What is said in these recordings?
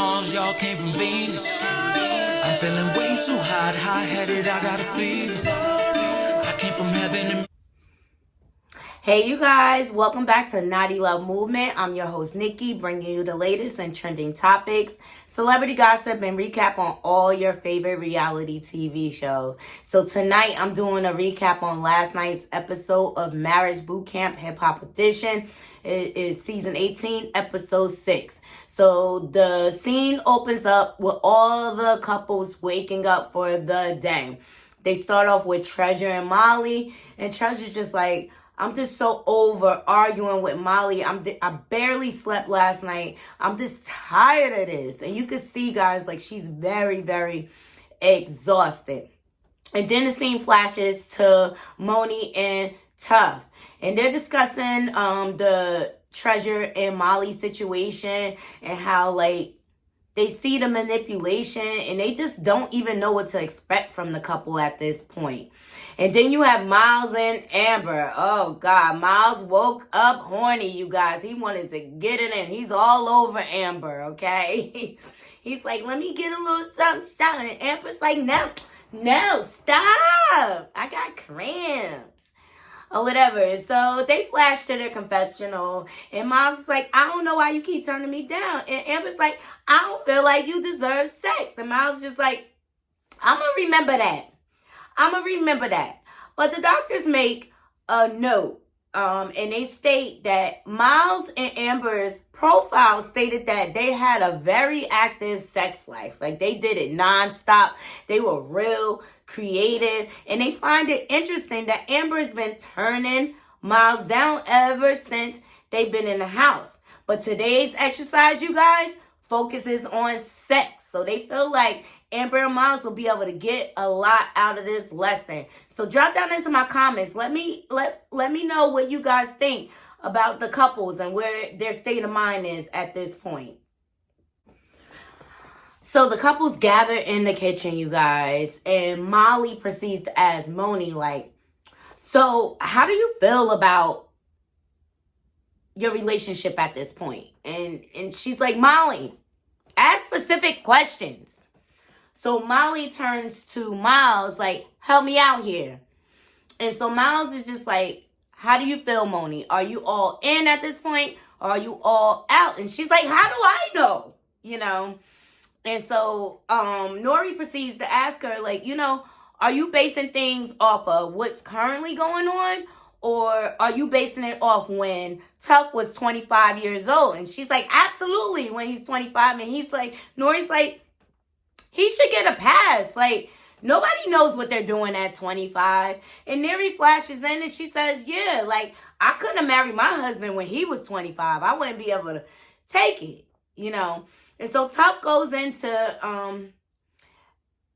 Mars, y'all came from Venus. I'm feeling way too hot-headed, I got a fever. I came from heaven and... Hey you guys, welcome back to Naughty Love Movement. I'm your host Nikki, bringing you the latest and trending topics, celebrity gossip, and recap on all your favorite reality TV shows. So tonight I'm doing a recap on last night's episode of Marriage Boot Camp Hip Hop Edition. It is season 18, episode 6. So the scene opens up with all the couples waking up for the day. They start off with Treasure and Molly, and Treasure's just like, I'm just so over arguing with Molly. I barely slept last night. I'm just tired of this. And you can see, guys, like she's very, very exhausted. And then the scene flashes to Moni and Tough. And they're discussing the Treasure and Molly situation and how, like, they see the manipulation and they just don't even know what to expect from the couple at this point. And then you have Miles and Amber. Oh, God. Miles woke up horny, you guys. He wanted to get it in. He's all over Amber, okay? He's like, let me get a little something. And Amber's like, no, stop. I got cramps. Or whatever. And so they flash to their confessional. And Miles is like, I don't know why you keep turning me down. And Amber's like, I don't feel like you deserve sex. And Miles is just like, I'm going to remember that. But the doctors make a note. And they state that Miles and Amber's profile stated that they had a very active sex life. Like, they did it nonstop. They were real creative. And they find it interesting that Amber's been turning Miles down ever since they've been in the house. But today's exercise, you guys, focuses on sex. So they feel like Amber and Miles will be able to get a lot out of this lesson. So drop down into my comments. Let me know what you guys think about the couples and where their state of mind is at this point. So the couples gather in the kitchen, you guys, and Molly proceeds to ask Moni, like, so how do you feel about your relationship at this point? And she's like, Molly, ask specific questions. So Molly turns to Miles, like, help me out here. And so Miles is just like, how do you feel, Moni? Are you all in at this point? Or are you all out? And she's like, how do I know? You know? And so Nori proceeds to ask her, like, you know, are you basing things off of what's currently going on? Or are you basing it off when Tuck was 25 years old? And she's like, absolutely, when he's 25. And he's like, Nori's like, he should get a pass. Like, nobody knows what they're doing at 25. And Neri flashes in and she says, yeah, like, I couldn't have married my husband when he was 25. I wouldn't be able to take it, you know. And so Tough goes into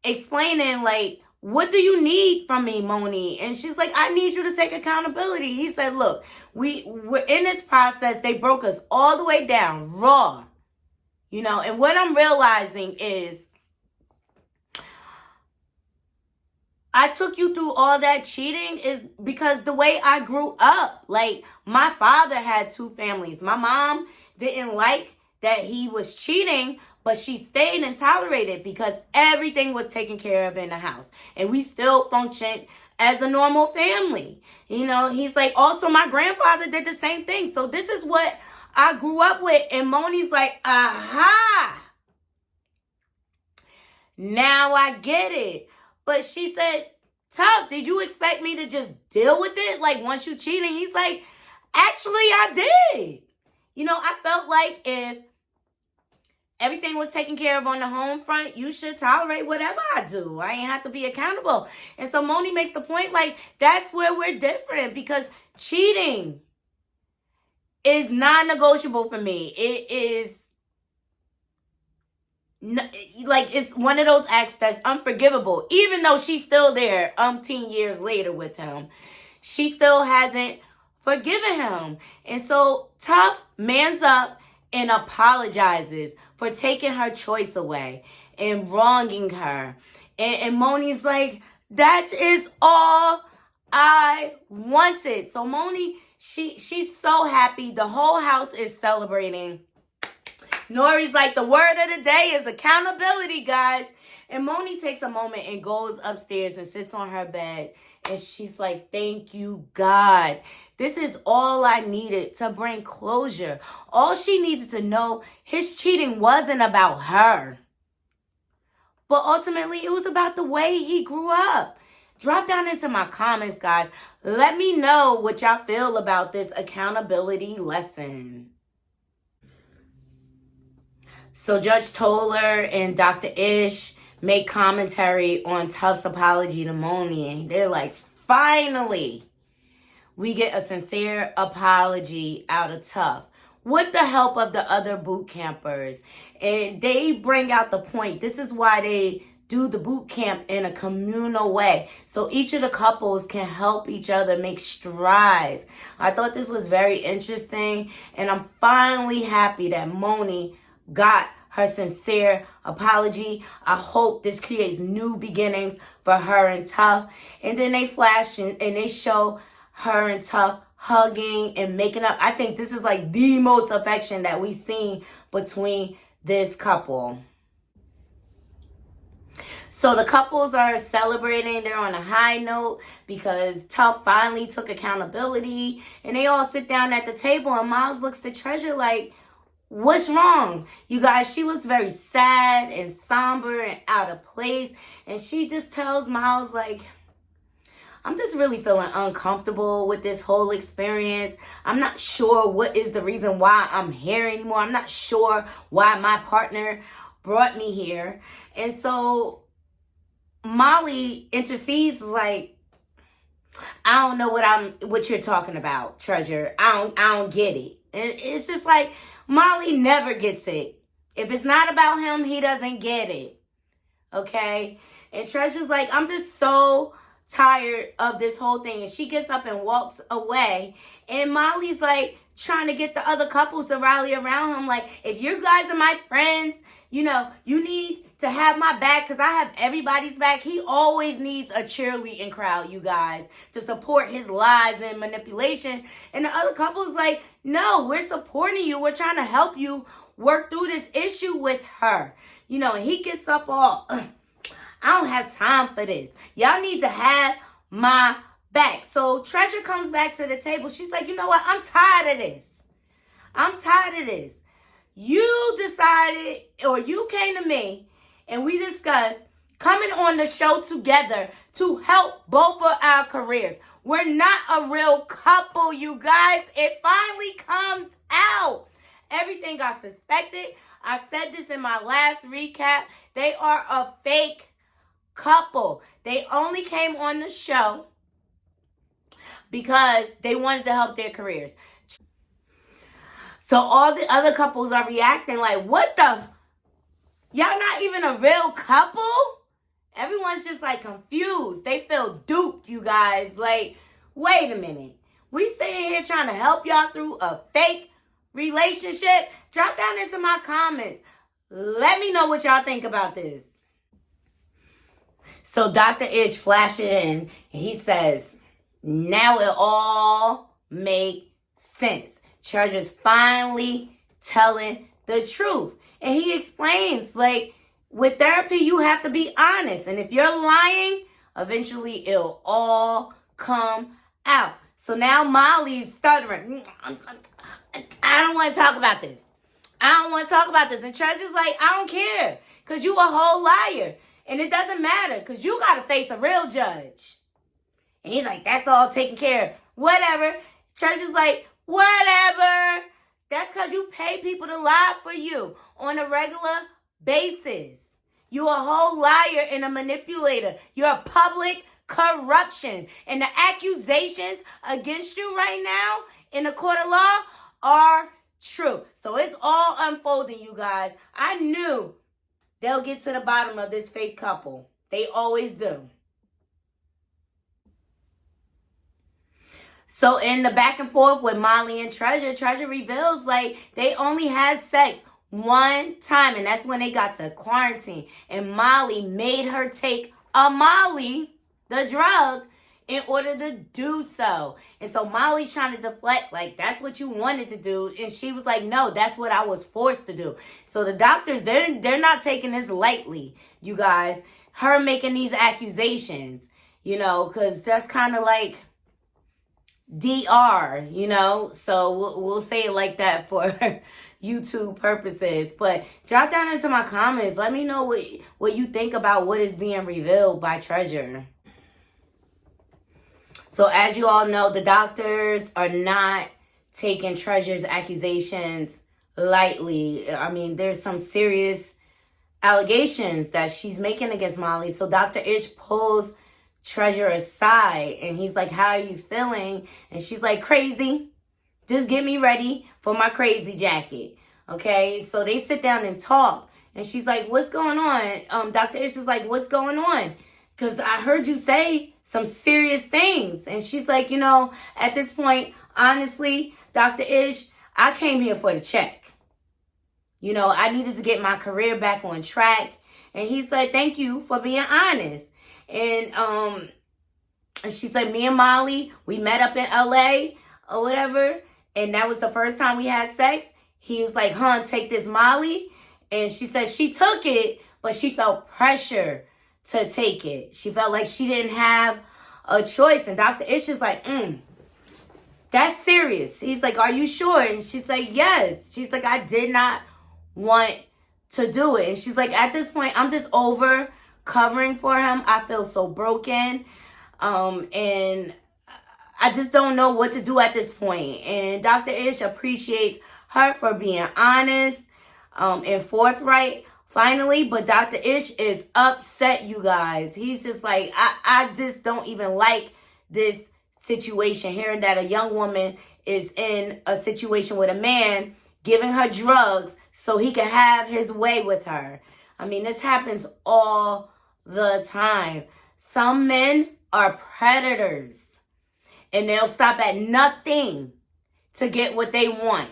explaining, like, what do you need from me, Moni? And she's like, I need you to take accountability. He said, look, we're in this process. They broke us all the way down, raw, you know. And what I'm realizing is, I took you through all that cheating is because the way I grew up. Like, my father had 2 families. My mom didn't like that he was cheating, but she stayed and tolerated because everything was taken care of in the house. And we still functioned as a normal family. You know, he's like, also my grandfather did the same thing. So this is what I grew up with. And Moni's like, aha. Now I get it. But she said, Tough, did you expect me to just deal with it? Like, once you cheated? He's like, actually, I did. You know, I felt like if everything was taken care of on the home front, you should tolerate whatever I do. I ain't have to be accountable. And so Moni makes the point, like, that's where we're different because cheating is non-negotiable for me. It is like, it's one of those acts that's unforgivable. Even though she's still there umpteen years later with him, she still hasn't forgiven him. And so Tough mans up and apologizes for taking her choice away and wronging her. And Moni's like, that is all I wanted. So Moni, she's so happy. The whole house is celebrating. Nori's like, the word of the day is accountability, guys. And Moni takes a moment and goes upstairs and sits on her bed. And she's like, thank you, God. This is all I needed to bring closure. All she needed to know, his cheating wasn't about her. But ultimately, it was about the way he grew up. Drop down into my comments, guys. Let me know what y'all feel about this accountability lesson. So Judge Toller and Dr. Ish make commentary on Tuff's apology to Moni. They're like, finally, we get a sincere apology out of Tuff with the help of the other boot campers. And they bring out the point. This is why they do the boot camp in a communal way. So each of the couples can help each other make strides. I thought this was very interesting. And I'm finally happy that Moni got her sincere apology. I hope this creates new beginnings for her and Tuff. And then they flash and they show her and Tuff hugging and making up. I think this is like the most affection that we've seen between this couple. So the couples are celebrating. They're on a high note because Tuff finally took accountability. And they all sit down at the table and Miles looks to Treasure like, what's wrong? You guys, she looks very sad and somber and out of place. And she just tells Miles like, I'm just really feeling uncomfortable with this whole experience. I'm not sure what is the reason why I'm here anymore. I'm not sure why my partner brought me here. And so Molly intercedes like, I don't know what you're talking about, Treasure. I don't get it. And it's just like, Molly never gets it. If it's not about him, he doesn't get it. Okay? And Treasure's like, I'm just so tired of this whole thing. And she gets up and walks away. And Molly's like trying to get the other couples to rally around him. Like, if you guys are my friends, you need to have my back because I have everybody's back. He always needs a cheerleading crowd, you guys, to support his lies and manipulation. And the other couple's like, no, we're supporting you. We're trying to help you work through this issue with her. And he gets up all, I don't have time for this. Y'all need to have my back. So Treasure comes back to the table. She's like, you know what? I'm tired of this. You decided, or you came to me, and we discussed coming on the show together to help both of our careers. We're not a real couple, you guys. It finally comes out. Everything got suspected. I said this in my last recap. They are a fake couple. They only came on the show because they wanted to help their careers. So all the other couples are reacting like, what the? Y'all not even a real couple? Everyone's just like confused. They feel duped, you guys. Like, wait a minute. We sitting here trying to help y'all through a fake relationship? Drop down into my comments. Let me know what y'all think about this. So Dr. Ish flashes in and he says, now it all makes sense. Treasure's finally telling the truth. And he explains, like, with therapy, you have to be honest. And if you're lying, eventually it'll all come out. So now Molly's stuttering. I don't want to talk about this. And Treasure's like, I don't care. Because you a whole liar. And it doesn't matter. Because you got to face a real judge. And he's like, that's all taken care of. Whatever. Treasure's like, whatever. That's because you pay people to lie for you on a regular basis. You're a whole liar and a manipulator. You're a public corruption. And the accusations against you right now in the court of law are true. So it's all unfolding, you guys. I knew they'll get to the bottom of this fake couple. They always do. So in the back and forth with Molly and Treasure reveals like they only had sex one time. And that's when they got to quarantine. And Molly made her take a Molly, the drug, in order to do so. And so Molly's trying to deflect, like, that's what you wanted to do. And she was like, no, that's what I was forced to do. So the doctors, they're not taking this lightly, you guys. Her making these accusations, you know, because that's kind of like DR, you know. So we'll say it like that for YouTube purposes. But drop down into my comments. Let me know what you think about what is being revealed by Treasure. So as you all know, the doctors are not taking Treasure's accusations lightly. I mean, there's some serious allegations that she's making against Molly. So Dr. Ish pulls Treasure aside and he's like, how are you feeling? And she's like, crazy. Just get me ready for my crazy jacket. Okay, so they sit down and talk. And she's like, what's going on? Dr. Ish is like, what's going on? Because I heard you say some serious things. And she's like, you know, at this point, honestly, Dr. Ish, I came here for the check. You know, I needed to get my career back on track. And he's like, thank you for being honest. And she's like, me and Molly, we met up in LA or whatever. And that was the first time we had sex. He was like, take this Molly. And she said she took it, but she felt pressure to take it. She felt like she didn't have a choice. And Dr. Ish is like, that's serious. He's like, are you sure? And she's like, yes. She's like, I did not want to do it. And she's like, at this point, I'm just over covering for him. I feel so broken. And I just don't know what to do at this point. And Dr. Ish appreciates her for being honest and forthright finally. But Dr. Ish is upset, you guys. He's just like, I just don't even like this situation. Hearing that a young woman is in a situation with a man giving her drugs so he can have his way with her. I mean, this happens all the time. Some men are predators. And they'll stop at nothing to get what they want.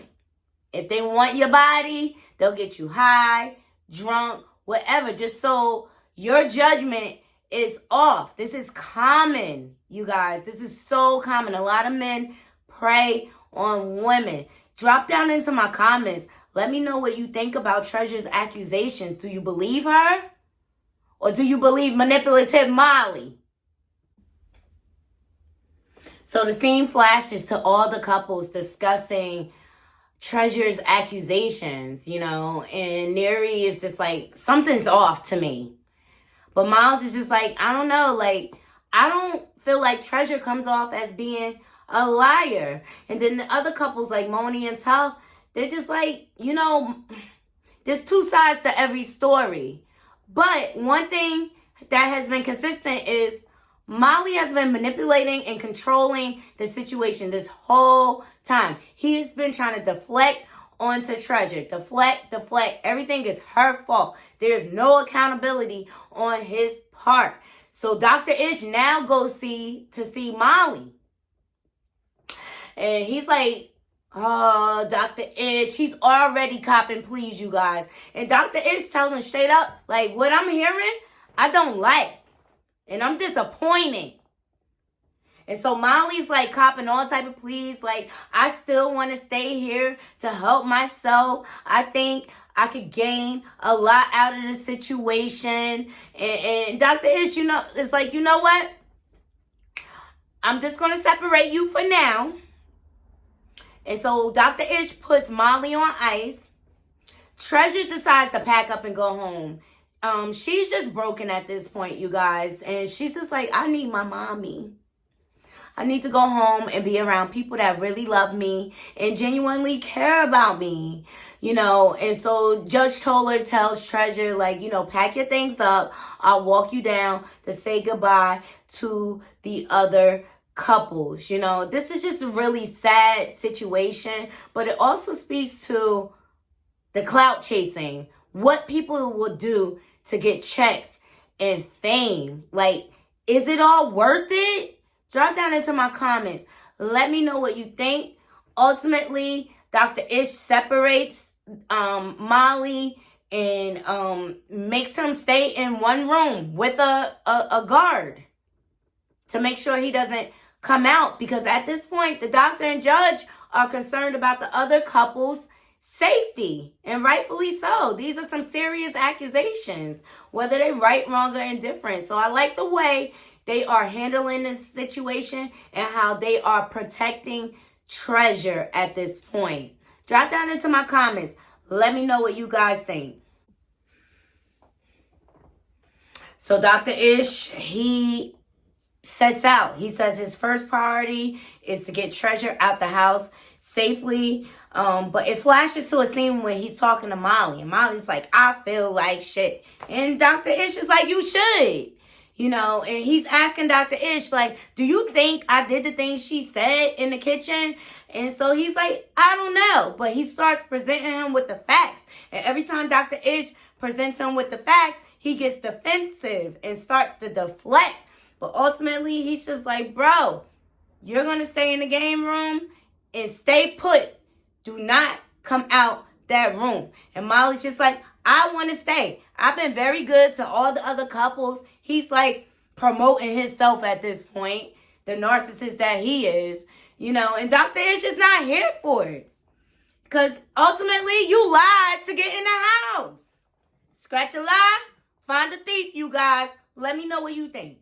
If they want your body, they'll get you high, drunk, whatever. Just so your judgment is off. This is common, you guys. This is so common. A lot of men prey on women. Drop down into my comments. Let me know what you think about Treasure's accusations. Do you believe her? Or do you believe manipulative Molly? So the scene flashes to all the couples discussing Treasure's accusations, you know, and Neri is just like, something's off to me. But Miles is just like, I don't know, like, I don't feel like Treasure comes off as being a liar. And then the other couples like Moni and Tal, they're just like, you know, there's two sides to every story. But one thing that has been consistent is Molly has been manipulating and controlling the situation this whole time. He has been trying to deflect onto Treasure. Deflect. Everything is her fault. There's no accountability on his part. So Dr. Ish now goes to see Molly. And he's like, oh, Dr. Ish, he's already copping pleas, you guys. And Dr. Ish tells him straight up, like, what I'm hearing, I don't like. And I'm disappointed. And so Molly's like copping all type of pleas. Like, I still want to stay here to help myself. I think I could gain a lot out of the situation. And Dr. Ish, you know, it's like, you know what? I'm just going to separate you for now. And so Dr. Ish puts Molly on ice. Treasure decides to pack up and go home. She's just broken at this point, you guys. And she's just like, I need my mommy. I need to go home and be around people that really love me and genuinely care about me, you know. And so Judge Toller tells Treasure, like, you know, pack your things up. I'll walk you down to say goodbye to the other couples. You know, this is just a really sad situation, but it also speaks to the clout chasing, what people will do to get checks and fame. Like, is it all worth it? Drop down into my comments. Let me know what you think. Ultimately, Dr. Ish separates Molly and makes him stay in one room with a guard to make sure he doesn't come out, because at this point, the doctor and judge are concerned about the other couple's safety, and rightfully so. These are some serious accusations, whether they're right, wrong, or indifferent. So I like the way they are handling this situation and how they are protecting Treasure at this point. Drop down into my comments. Let me know what you guys think. So Dr. Ish, he sets out. He says his first priority is to get Treasure out the house safely. But it flashes to a scene when he's talking to Molly. And Molly's like, I feel like shit. And Dr. Ish is like, you should. You know, and he's asking Dr. Ish, like, do you think I did the things she said in the kitchen? And so he's like, I don't know. But he starts presenting him with the facts. And every time Dr. Ish presents him with the facts, he gets defensive and starts to deflect. But ultimately, he's just like, bro, you're going to stay in the game room and stay put. Do not come out that room. And Molly's just like, I want to stay. I've been very good to all the other couples. He's like promoting himself at this point, the narcissist that he is, you know, and Dr. Ish is not here for it. Because ultimately, you lied to get in the house. Scratch a lie, find a thief, you guys. Let me know what you think.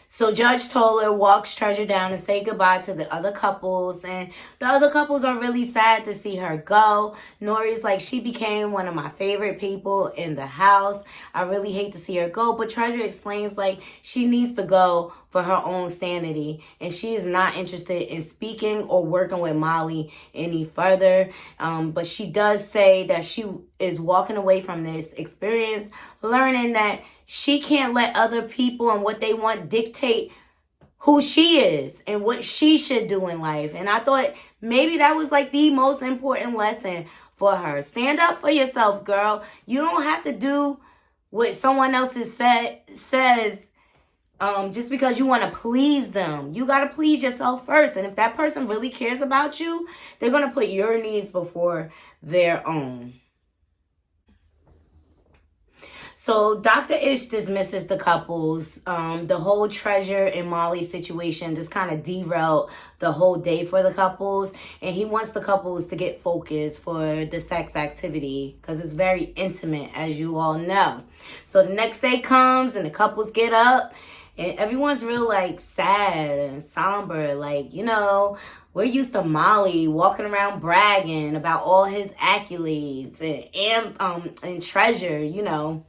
So Judge Toller walks Treasure down to say goodbye to the other couples. And the other couples are really sad to see her go. Nori's like, she became one of my favorite people in the house. I really hate to see her go. But Treasure explains like she needs to go for her own sanity. And she is not interested in speaking or working with Molly any further. But she does say that she is walking away from this experience, learning that she can't let other people and what they want dictate who she is and what she should do in life. And I thought maybe that was like the most important lesson for her. Stand up for yourself, girl. You don't have to do what someone else says just because you want to please them. You got to please yourself first. And if that person really cares about you, they're going to put your needs before their own. So Dr. Ish dismisses the couples. The whole Treasure and Molly situation just kind of derailed the whole day for the couples. And he wants the couples to get focused for the sex activity because it's very intimate, as you all know. So the next day comes and the couples get up and everyone's real like sad and somber. Like, you know, we're used to Molly walking around bragging about all his accolades and Treasure, you know,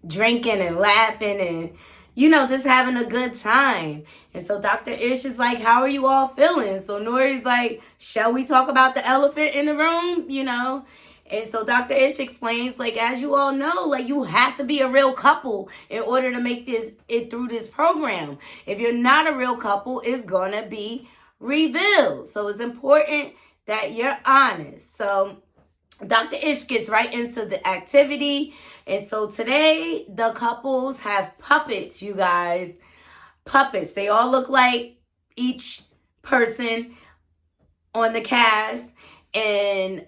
drinking and laughing and, you know, just having a good time. And so Dr. Ish is like, how are you all feeling? So Nori's like, shall we talk about the elephant in the room? You know? And so Dr. Ish explains, like, as you all know, like, you have to be a real couple in order to make it through this program. If you're not a real couple, it's gonna be revealed. So it's important that you're honest. So Dr. Ish gets right into the activity. And so today, the couples have puppets, you guys. Puppets. They all look like each person on the cast. And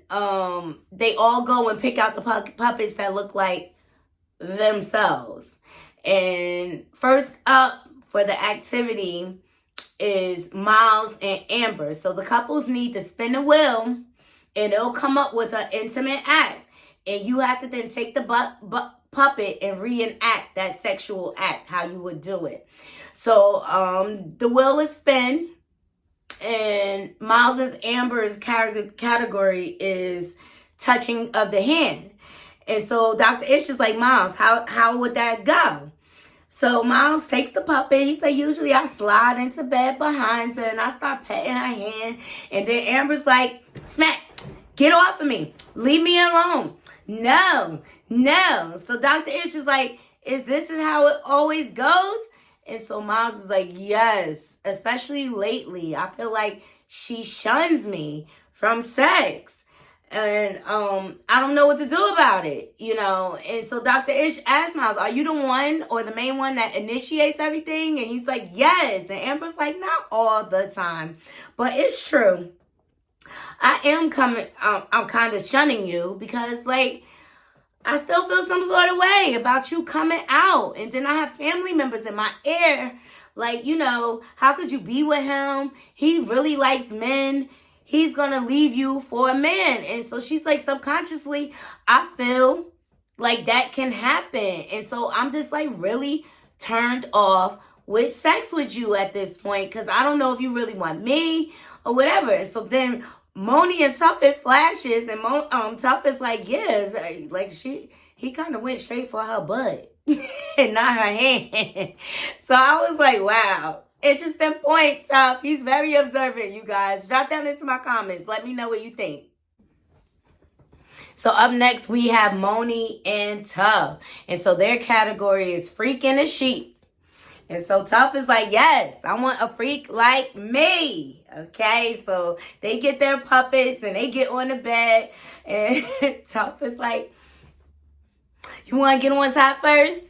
they all go and pick out the puppets that look like themselves. And first up for the activity is Miles and Amber. So the couples need to spin the wheel and it'll come up with an intimate act. And you have to then take the puppet and reenact that sexual act, how you would do it. So the wheel is spin. And Miles and Amber's category is touching of the hand. And so Dr. Ish is like, Miles, how would that go? So Miles takes the puppet. He said, usually I slide into bed behind her and I start petting her hand. And then Amber's like, smack, get off of me. Leave me alone. No. So Dr. Ish is like, is this how it always goes? And so Miles is like, yes, especially lately. I feel like she shuns me from sex. And I don't know what to do about it, you know. And so Dr. Ish asks Miles, are you the one or the main one that initiates everything? And he's like, yes. And Amber's like, not all the time. But it's true. I'm kind of shunning you because, like, I still feel some sort of way about you coming out. And then I have family members in my ear. Like, how could you be with him? He really likes men. He's going to leave you for a man. And so she's like, subconsciously, I feel like that can happen. And so I'm just like really turned off with sex with you at this point. Because I don't know if you really want me or whatever. And so then Moni and Tough, it flashes, and Tough is like, yeah, like he kind of went straight for her butt and not her hand. So I was like, wow, interesting point, Tough. He's very observant, you guys. Drop down into my comments. Let me know what you think. So up next, we have Moni and Tough. And so their category is freak in the sheets. And so Tough is like, yes, I want a freak like me. Okay, so they get their puppets and they get on the bed. And Tough is like, you want to get on top first?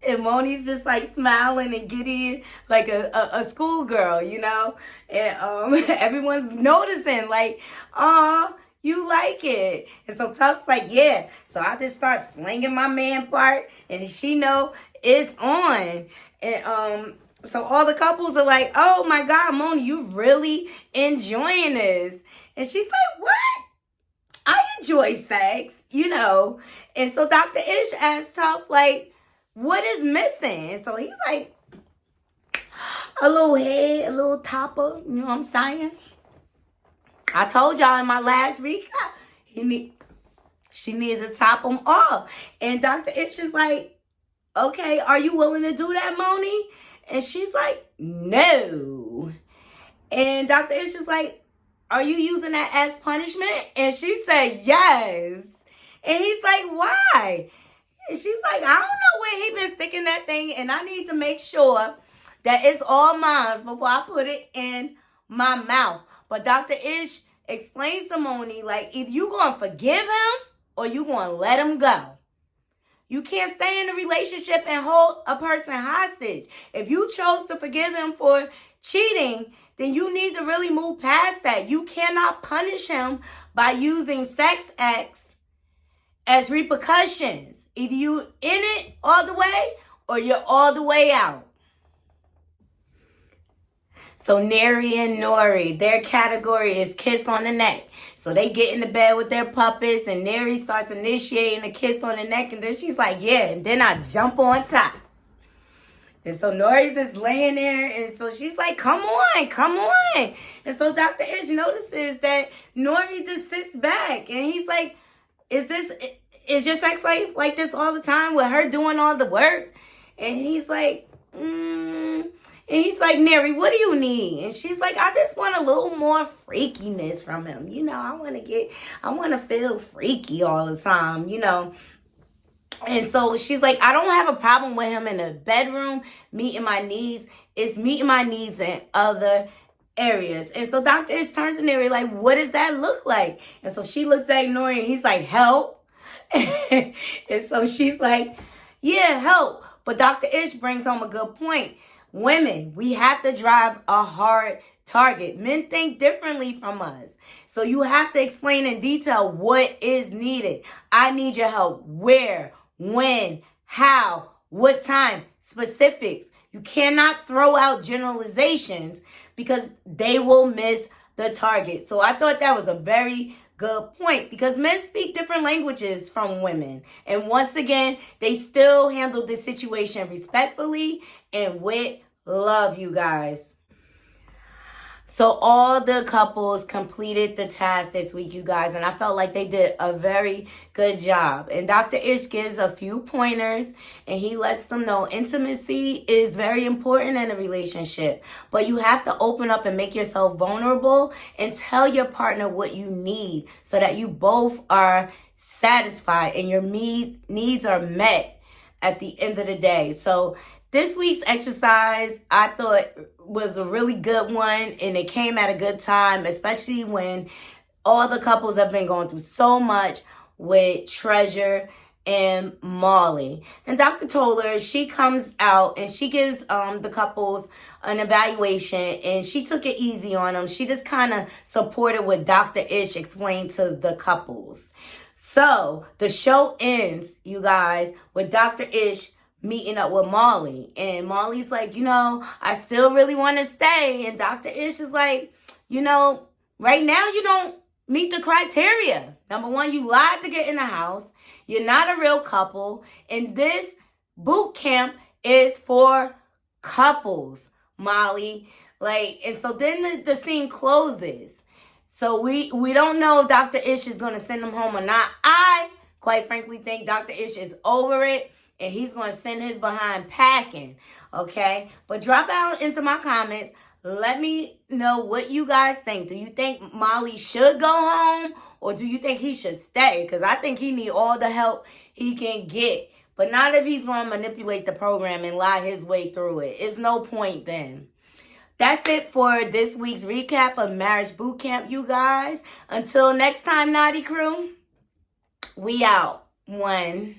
And Moni's just like smiling and giddy like a schoolgirl, And everyone's noticing like, oh, you like it. And so Tough's like, yeah. So I just start slinging my man part and she know it's on. And so all the couples are like, oh my God, Moni, you really enjoying this. And she's like, what? I enjoy sex, And so Dr. Ish asks Tough, like, what is missing? And so he's like, a little head, a little topper, you know what I'm saying? I told y'all in my last recap, she needed to top him off. And Dr. Ish is like, okay, are you willing to do that, Moni? And she's like, no. And Dr. Ish is like, are you using that as punishment? And she said, yes. And he's like, why? And she's like, I don't know where he been sticking that thing, and I need to make sure that it's all mine before I put it in my mouth. But Dr. Ish explains to Moni, like, either you going to forgive him or you going to let him go. You can't stay in a relationship and hold a person hostage. If you chose to forgive him for cheating, then you need to really move past that. You cannot punish him by using sex acts as repercussions. Either you in it all the way or you're all the way out. So Neri and Nori, their category is kiss on the neck. So they get in the bed with their puppets and Neri starts initiating a kiss on the neck. And then she's like, yeah, and then I jump on top. And so Nori's just laying there. And so she's like, come on. And so Dr. Ish notices that Nori just sits back. And he's like, is your sex life like this all the time with her doing all the work? And he's like, And he's like, Neri, what do you need? And she's like, I just want a little more freakiness from him. I want to feel freaky all the time, And so she's like, I don't have a problem with him in the bedroom meeting my needs. It's meeting my needs in other areas. And so Dr. Ish turns to Neri like, what does that look like? And so she looks at Nori and he's like, help. And so she's like, yeah, help. But Dr. Ish brings home a good point. Women, we have to drive a hard target. Men think differently from us. So you have to explain in detail what is needed. I need your help. Where, when, how, what time, specifics. You cannot throw out generalizations because they will miss the target. So I thought that was a very good point because men speak different languages from women. And once again, they still handle the situation respectfully and with love, you guys. So all the couples completed the task this week, you guys, and I felt like they did a very good job. And Dr. Ish gives a few pointers, and he lets them know intimacy is very important in a relationship, but you have to open up and make yourself vulnerable and tell your partner what you need so that you both are satisfied and your needs are met at the end of the day. So this week's exercise, I thought, was a really good one, and it came at a good time, especially when all the couples have been going through so much with Treasure and Molly. And Dr. Toller, she comes out and she gives the couples an evaluation, and she took it easy on them. She just kind of supported what Dr. Ish explained to the couples. So the show ends, you guys, with Dr. Ish meeting up with Molly. And Molly's like, I still really want to stay. And Dr. Ish is like, right now you don't meet the criteria. Number one, you lied to get in the house. You're not a real couple. And this boot camp is for couples, Molly. And so then the scene closes. So we don't know if Dr. Ish is going to send him home or not. I, quite frankly, think Dr. Ish is over it and he's going to send his behind packing, okay? But drop out into my comments. Let me know what you guys think. Do you think Molly should go home or do you think he should stay? Because I think he need all the help he can get. But not if he's going to manipulate the program and lie his way through it. It's no point then. That's it for this week's recap of Marriage Boot Camp, you guys. Until next time, Naughty Crew, we out. 1.